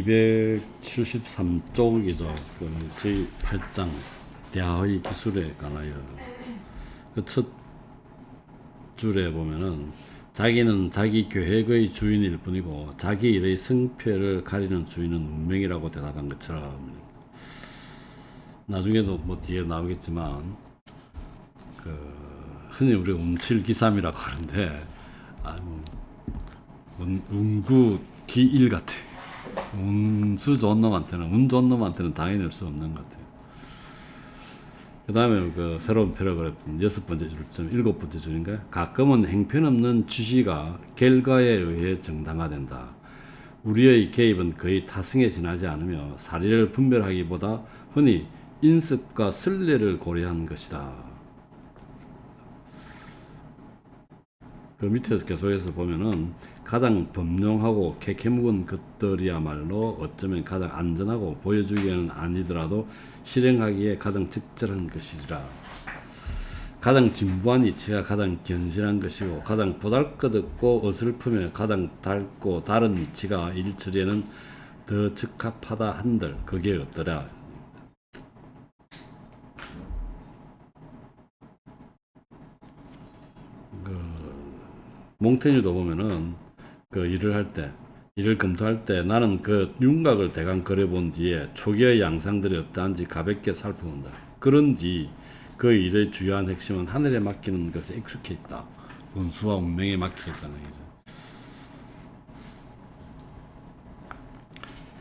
273쪽이죠. 제8장 대하의 기술에 관하여 그 첫 줄에 보면은 자기는 자기 계획의 주인일 뿐이고 자기 일의 승패를 가리는 주인은 운명이라고 대답한 것처럼, 나중에도 뭐 뒤에 나오겠지만 흔히 우리가 운칠기삼이라고 하는데 운구 기일 같아. 운수 좋은 놈한테는, 운 좋은 놈한테는 당해낼 수 없는 것 같아요. 그 다음에 새로운 패러그래프 6번째 줄점 7번째 줄인가요? 가끔은 행편없는 취시가 결과에 의해 정당화된다. 우리의 개입은 거의 타승에 지나지 않으며 사리를 분별하기보다 흔히 인습과 선례를 고려한 것이다. 그 밑에서 계속해서 보면은 가장 범용하고 캐캐묵은 것들이야말로 어쩌면 가장 안전하고 보여주기에는 아니더라도 실행하기에 가장 적절한 것이라. 가장 진부한 이치가 가장 견실한 것이고 가장 보잘것없고 어설프며 가장 닳고 다른 이치가 일처리에는 더 적합하다 한들 그게 어떠랴. 몽테뉴도 보면은 일을 검토할 때 나는 그 윤곽을 대강 그려본 뒤에 초기의 양상들이 어떠한지 가볍게 살펴본다. 그런 뒤 그 일의 주요한 핵심은 하늘에 맡기는 것에 익숙해 있다. 운수와 운명에 맡겨 있다는 얘기죠.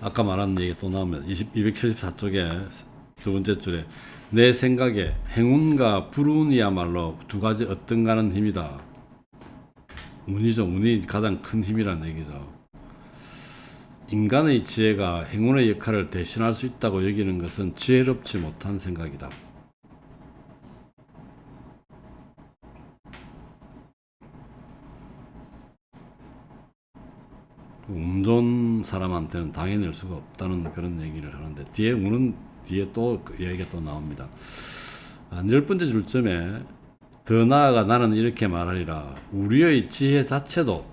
아까 말한 얘기 또 나오면 274쪽에 두 번째 줄에 내 생각에 행운과 불운이야말로 두 가지 어떤가는 힘이다. 운이죠. 운이 가장 큰 힘이라는 얘기죠. 인간의 지혜가 행운의 역할을 대신할 수 있다고 여기는 것은 지혜롭지 못한 생각이다. 운 좋은 사람한테는 당해낼 수가 없다는 그런 얘기를 하는데 뒤에 운은 뒤에 또 그 얘기가 또 나옵니다. 10번째 줄점에 더 나아가 나는 이렇게 말하리라. 우리의 지혜 자체도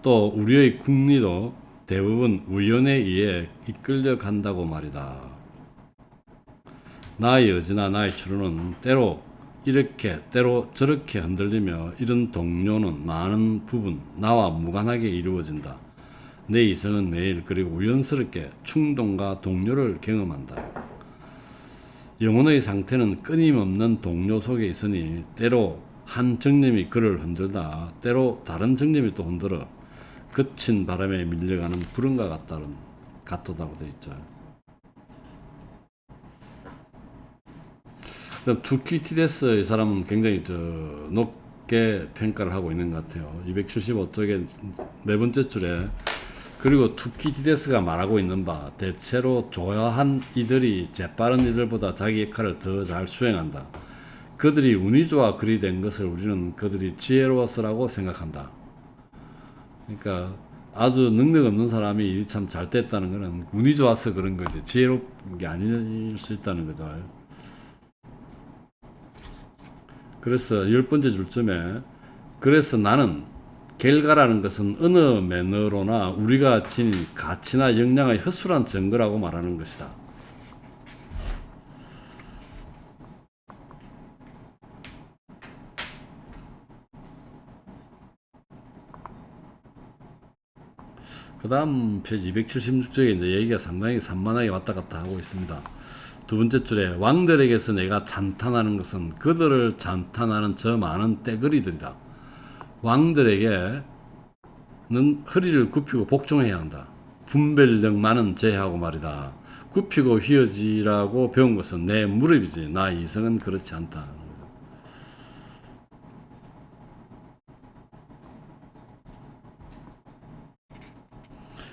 또 우리의 국리도 대부분 우연에 의해 이끌려 간다고 말이다. 나의 의지나 나의 추론은 때로 이렇게 때로 저렇게 흔들리며 이런 동료는 많은 부분 나와 무관하게 이루어진다. 내 이성은 매일 그리고 우연스럽게 충동과 동료를 경험한다. 영혼의 상태는 끊임없는 동료 속에 있으니 때로 한 정념이 그를 흔들다 때로 다른 정념이 또 흔들어 거친 바람에 밀려가는 구름과 같다고 되어 있죠. 투키티데스 이 사람은 굉장히 높게 평가를 하고 있는 것 같아요. 275쪽에 네 번째 줄에 그리고 투키티데스가 말하고 있는 바 대체로 조야한 이들이 재빠른 이들보다 자기 역할을 더 잘 수행한다. 그들이 운이 좋아 그리 된 것을 우리는 그들이 지혜로워서라고 생각한다. 그러니까 아주 능력 없는 사람이 일이 참 잘 됐다는 것은 운이 좋아서 그런 거지 지혜로운 게 아닐 수 있다는 거죠. 그래서 10번째 줄점에 그래서 나는 결과라는 것은 어느 매너로나 우리가 지닌 가치나 역량의 헛술한 증거라고 말하는 것이다. 그 다음 페이지 276쪽에 이제 얘기가 상당히 산만하게 왔다 갔다 하고 있습니다. 두 번째 줄에 왕들에게서 내가 찬탄하는 것은 그들을 찬탄하는 저 많은 떼거리들이다. 왕들에게는 허리를 굽히고 복종해야 한다. 분별력 많은 제하고 말이다. 굽히고 휘어지라고 배운 것은 내 무릎이지 나 이성은 그렇지 않다.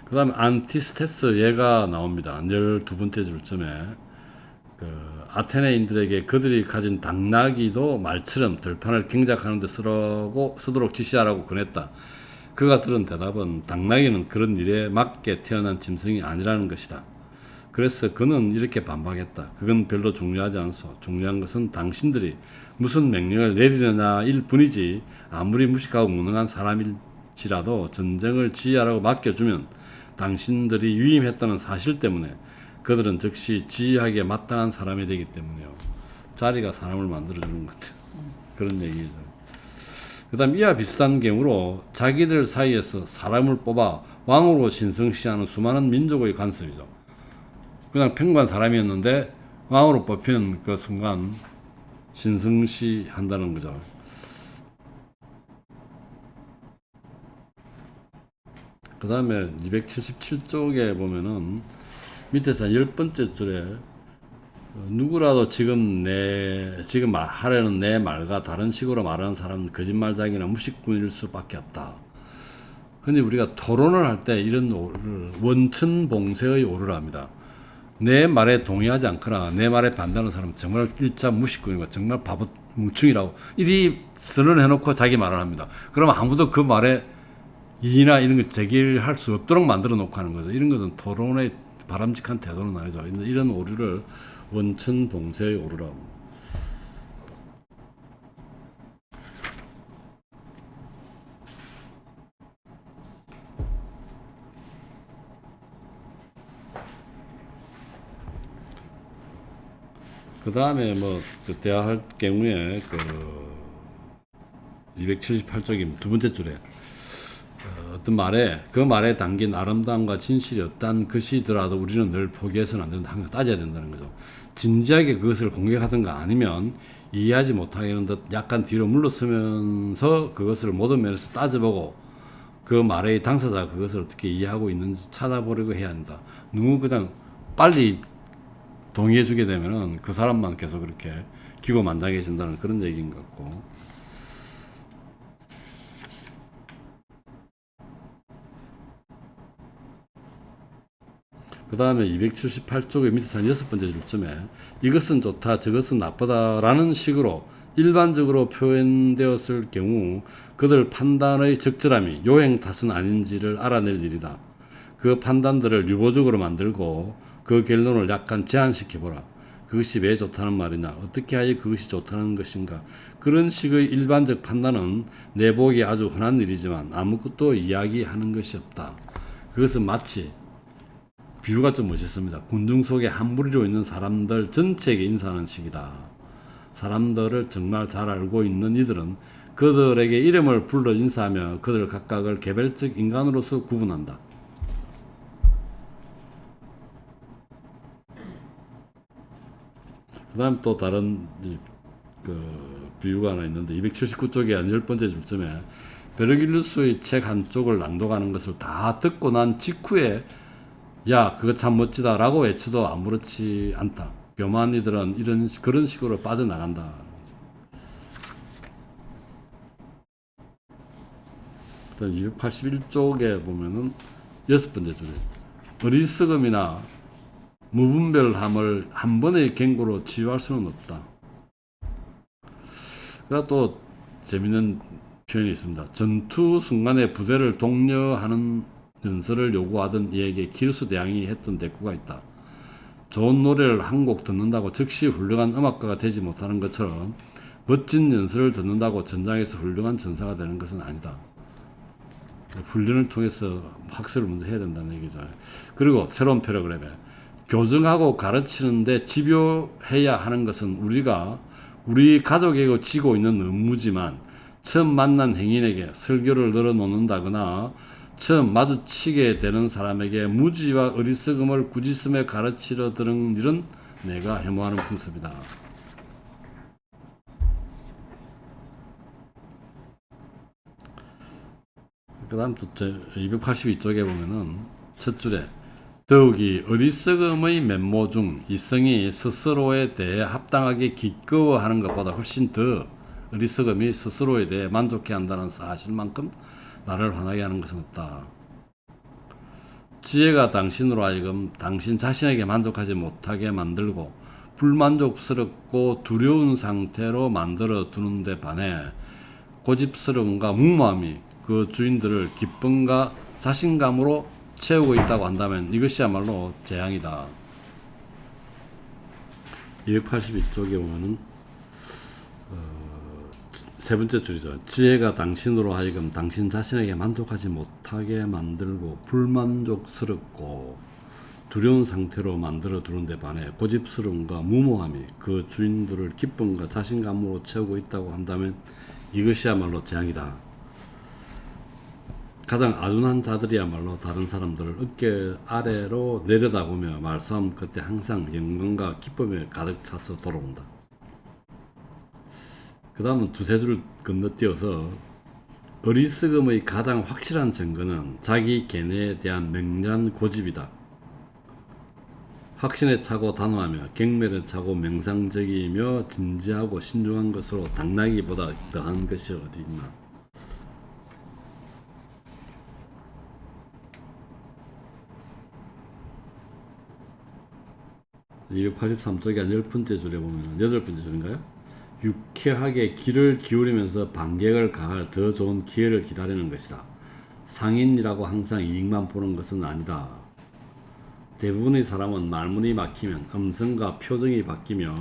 그 다음에 안티스테스 얘가 나옵니다. 12번째 줄점에 아테네인들에게 그들이 가진 당나귀도 말처럼 들판을 경작하는 데 쓰도록 지시하라고 권했다. 그가 들은 대답은 당나귀는 그런 일에 맞게 태어난 짐승이 아니라는 것이다. 그래서 그는 이렇게 반박했다. 그건 별로 중요하지 않소. 중요한 것은 당신들이 무슨 명령을 내리느냐일 뿐이지 아무리 무식하고 무능한 사람일지라도 전쟁을 지휘하라고 맡겨주면 당신들이 유임했다는 사실 때문에 그들은 즉시 지휘하기에 마땅한 사람이 되기 때문에요. 자리가 사람을 만들어주는 것 같아요. 그런 얘기죠. 그 다음 이와 비슷한 경우로 자기들 사이에서 사람을 뽑아 왕으로 신성시하는 수많은 민족의 관습이죠. 그냥 평범한 사람이었는데 왕으로 뽑히는 그 순간 신성시한다는 거죠. 그 다음에 277쪽에 보면은 밑에서 10번째 줄에 누구라도 지금 하려는 내 말과 다른 식으로 말하는 사람은 거짓말장이나 무식꾼일 수밖에 없다. 흔히 우리가 토론을 할 때 이런 오류를 원천봉쇄의 오류를 합니다. 내 말에 동의하지 않거나 내 말에 반대하는 사람은 정말 일자 무식꾼이고 정말 바보 뭉충이라고 이리 선언해놓고 자기 말을 합니다. 그러면 아무도 그 말에 이의나 이런 걸 제기할 수 없도록 만들어 놓고 하는 거죠. 이런 것은 토론의 바람직한 태도는 아니죠. 이런 오류를 원천봉쇄의 오류라고 합니다. 그 다음에 뭐 대화할 경우에 그 278쪽이 두 번째 줄에 어떤 말에 그 말에 담긴 아름다움과 진실이 없다는 것이더라도 우리는 늘 포기해서는 안 된다. 항상 따져야 된다는 거죠. 진지하게 그것을 공격하든가 아니면 이해하지 못하겠는 듯 약간 뒤로 물러서면서 그것을 모든 면에서 따져보고 그 말의 당사자가 그것을 어떻게 이해하고 있는지 찾아보려고 해야 한다. 누구 그냥 빨리 동의해주게 되면은 그 사람만 계속 그렇게 기고만장해진다는 그런 얘기인 것 같고. 그 다음에 278쪽의 밑에서 한 6번째 줄쯤에 이것은 좋다 저것은 나쁘다라는 식으로 일반적으로 표현되었을 경우 그들 판단의 적절함이 요행 탓은 아닌지를 알아낼 일이다. 그 판단들을 유보적으로 만들고 그 결론을 약간 제한시켜보라. 그것이 왜 좋다는 말이냐, 어떻게 하여 그것이 좋다는 것인가. 그런 식의 일반적 판단은 내보기 아주 흔한 일이지만 아무것도 이야기하는 것이 없다. 그것은 마치 비유가 좀 멋있습니다. 군중 속에 한 무리로 있는 사람들 전체에게 인사하는 식이다. 사람들을 정말 잘 알고 있는 이들은 그들에게 이름을 불러 인사하며 그들 각각을 개별적 인간으로서 구분한다. 그 다음 또 다른 비유가 하나 있는데 279쪽에 한 10번째 줄쯤에 베르길루스의 책 한쪽을 낭독하는 것을 다 듣고 난 직후에 야 그거 참 멋지다 라고 외쳐도 아무렇지 않다. 교만한 이들은 그런 식으로 빠져나간다. 281쪽에 보면은 6번째 줄에 어리석음이나 무분별함을 한 번의 경고로 치유할 수는 없다. 그리고 또 재밌는 표현이 있습니다. 전투 순간에 부대를 독려하는 연설을 요구하던 이에게 기르스 대왕이 했던 대꾸가 있다. 좋은 노래를 한 곡 듣는다고 즉시 훌륭한 음악가가 되지 못하는 것처럼 멋진 연설을 듣는다고 전장에서 훌륭한 전사가 되는 것은 아니다. 훈련을 통해서 학습을 먼저 해야 된다는 얘기죠. 그리고 새로운 패러그램에 교정하고 가르치는데 집요해야 하는 것은 우리 가족에게 지고 있는 업무지만 처음 만난 행인에게 설교를 늘어놓는다거나 처음 마주치게 되는 사람에게 무지와 어리석음을 꾸짖으며 가르치려 드는 일은 내가 혐오하는 풍습이다. 그 다음 282쪽에 보면은 첫 줄에 더욱이 어리석음의 면모 중 이성이 스스로에 대해 합당하게 기꺼워하는 것보다 훨씬 더 어리석음이 스스로에 대해 만족해한다는 사실만큼 나를 화나게 하는 것은 없다. 지혜가 당신으로 하여금 당신 자신에게 만족하지 못하게 만들고 불만족스럽고 두려운 상태로 만들어 두는 데 반해 고집스러움과 무모함이 그 주인들을 기쁨과 자신감으로 채우고 있다고 한다면 이것이야말로 재앙이다. 282쪽에 보면은 세 번째 줄이죠. 지혜가 당신으로 하여금 당신 자신에게 만족하지 못하게 만들고 불만족스럽고 두려운 상태로 만들어 두는데 반해 고집스러움과 무모함이 그 주인들을 기쁨과 자신감으로 채우고 있다고 한다면 이것이야말로 재앙이다. 가장 아둔한 자들이야말로 다른 사람들을 어깨 아래로 내려다보며 말싸움 끝에 항상 영광과 기쁨에 가득 차서 돌아온다. 그 다음은 두세 줄을 건너뛰어서 어리석음의 가장 확실한 증거는 자기 견해에 대한 맹렬한 고집이다. 확신에 차고 단호하며 경멸에 차고 명상적이며 진지하고 신중한 것으로 당나귀보다 더한 것이 어디 있나. 283쪽에 한 10번째 줄에 보면 8번째 줄인가요? 유쾌하게 귀를 기울이면서 반격을 가할 더 좋은 기회를 기다리는 것이다. 상인이라고 항상 이익만 보는 것은 아니다. 대부분의 사람은 말문이 막히면 음성과 표정이 바뀌며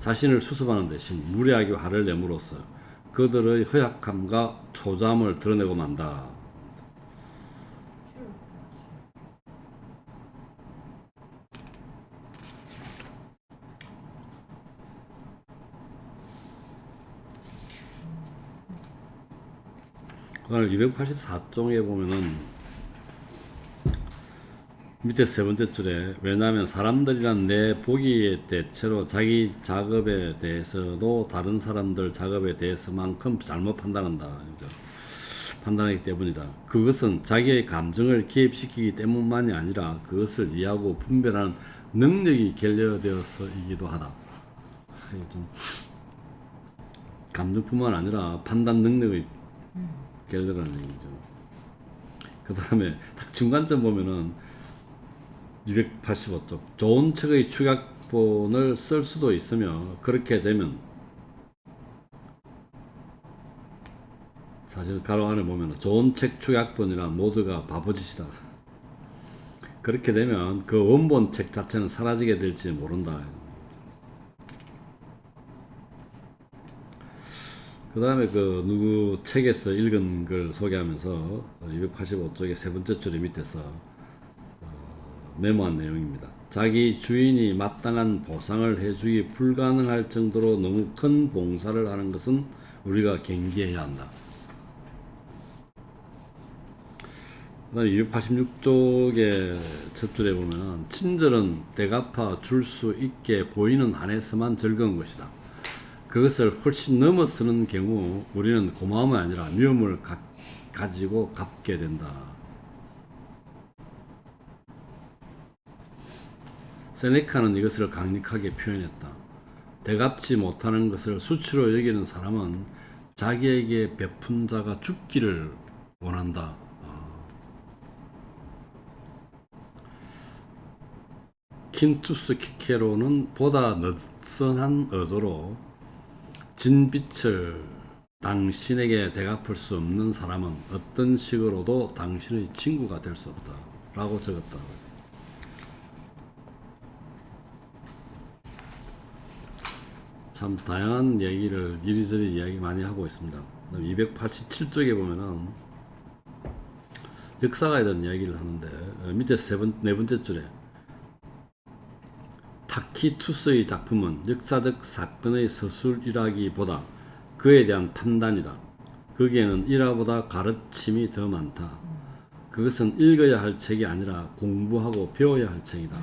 자신을 수습하는 대신 무례하게 화를 내므로써 그들의 허약함과 초조함을 드러내고 만다. 오늘 284쪽에 보면은 밑에 세 번째 줄에 왜냐하면 사람들이란 내 보기에 대체로 자기 작업에 대해서도 다른 사람들 작업에 대해서만큼 잘못 판단한다. 판단하기 때문이다. 그것은 자기의 감정을 개입시키기 때문만이 아니라 그것을 이해하고 분별하는 능력이 결여되어서이기도 하다. 좀 감정뿐만 아니라 판단 능력의 결여라는 얘기죠. 그 다음에 딱 중간점 보면은 285쪽 좋은 책의 축약본을 쓸 수도 있으며 그렇게 되면 사실 가로 안에 보면 좋은 책 축약본이란 모두가 바보짓이다. 그렇게 되면 그 원본 책 자체는 사라지게 될지 모른다. 그 다음에 그 누구 책에서 읽은 걸 소개하면서 285쪽의 세 번째 줄이 밑에서 메모한 내용입니다. 자기 주인이 마땅한 보상을 해주기 불가능할 정도로 너무 큰 봉사를 하는 것은 우리가 경계해야 한다. 그 다음에 286쪽의 첫 줄에 보면 친절은 대갚아 줄 수 있게 보이는 한에서만 즐거운 것이다. 그것을 훨씬 넘어서는 경우 우리는 고마움이 아니라 미움을 가지고 갚게 된다. 세네카는 이것을 강력하게 표현했다. 대갚지 못하는 것을 수치로 여기는 사람은 자기에게 베푼 자가 죽기를 원한다. 킨투스 키케로는 보다 느슨한 어조로 진빛을 당신에게 대갚을 수 없는 사람은 어떤 식으로도 당신의 친구가 될 수 없다 라고 적었다. 참 다양한 얘기를 이리저리 이야기 많이 하고 있습니다. 287쪽에 보면은 역사가에 대한 이야기를 하는데 밑에 네 번째 줄에 타키투스의 작품은 역사적 사건의 서술이라기보다 그에 대한 판단이다. 거기에는 일화보다 가르침이 더 많다. 그것은 읽어야 할 책이 아니라 공부하고 배워야 할 책이다.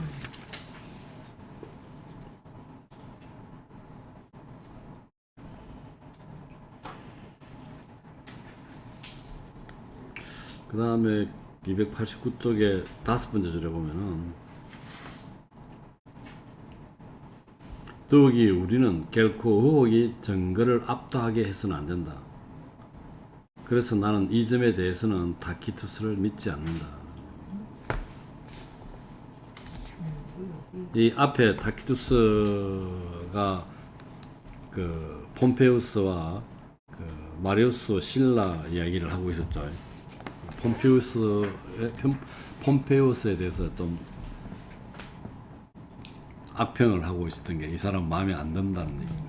그 다음에 289쪽에 다섯 번째 줄에 보면은 더욱이 우리는 결코 의혹이 증거를 압도하게 해서는 안 된다. 그래서 나는 이 점에 대해서는 타키투스를 믿지 않는다. 이 앞에 타키투스가 그 폼페우스와 그 마리우스 신라 이야기를 하고 있었죠. 폼페우스에 대해서 좀 악평을 하고 있었던 게 이 사람 마음에 안 든다는 얘기입니다.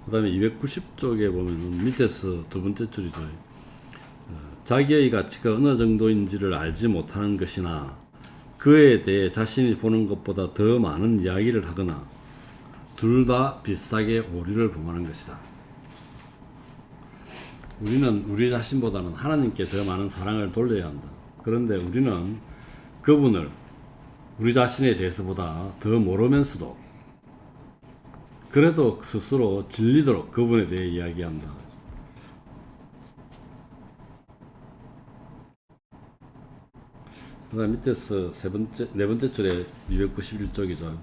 그 다음에 290쪽에 보면은 밑에서 두 번째 줄이죠. 자기의 가치가 어느 정도인지를 알지 못하는 것이나 그에 대해 자신이 보는 것보다 더 많은 이야기를 하거나 둘 다 비슷하게 오류를 범하는 것이다. 우리는 우리 자신보다는 하나님께 더 많은 사랑을 돌려야 한다. 그런데 우리는 그분을 우리 자신에 대해서보다 더 모르면서도 그래도 스스로 질리도록 그분에 대해 이야기한다. 그 다음 밑에서 네 번째 줄에 291쪽이죠.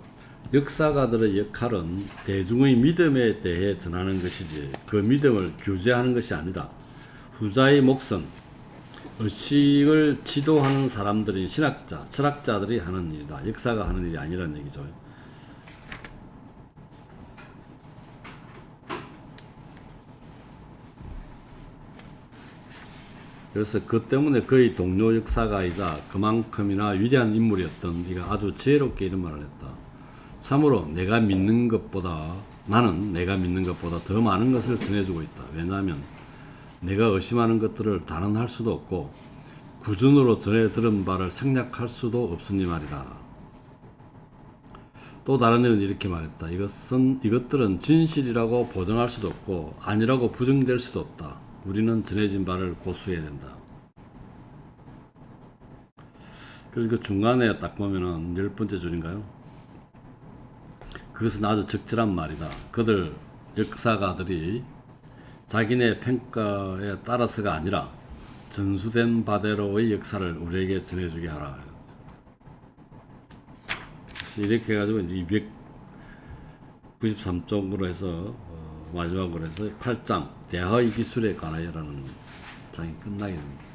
역사가들의 역할은 대중의 믿음에 대해 전하는 것이지 그 믿음을 규제하는 것이 아니다. 후자의 몫은 의식을 지도하는 사람들인 신학자, 철학자들이 하는 일이다. 역사가 하는 일이 아니라는 얘기죠. 그래서 그 때문에 그의 동료 역사가이자 그만큼이나 위대한 인물이었던 이가 아주 지혜롭게 이런 말을 했다. 참으로 나는 내가 믿는 것보다 더 많은 것을 전해주고 있다. 왜냐하면 내가 의심하는 것들을 단언할 수도 없고 구준으로 전해 들은 바를 생략할 수도 없으니 말이다. 또 다른 이는 이렇게 말했다. 이것들은 진실이라고 보정할 수도 없고 아니라고 부정될 수도 없다. 우리는 전해진 바를 고수해야 된다. 그래서 그 중간에 딱 보면은 10번째 줄인가요? 그것은 아주 적절한 말이다. 그들 역사가들이 자기네 평가에 따라서가 아니라 전수된 바대로의 역사를 우리에게 전해주게 하라. 그래서 이렇게 해가지고 이제 293쪽으로 해서 마지막으로 해서 8장 대화의 기술에 관하여라는 장이 끝나게 됩니다.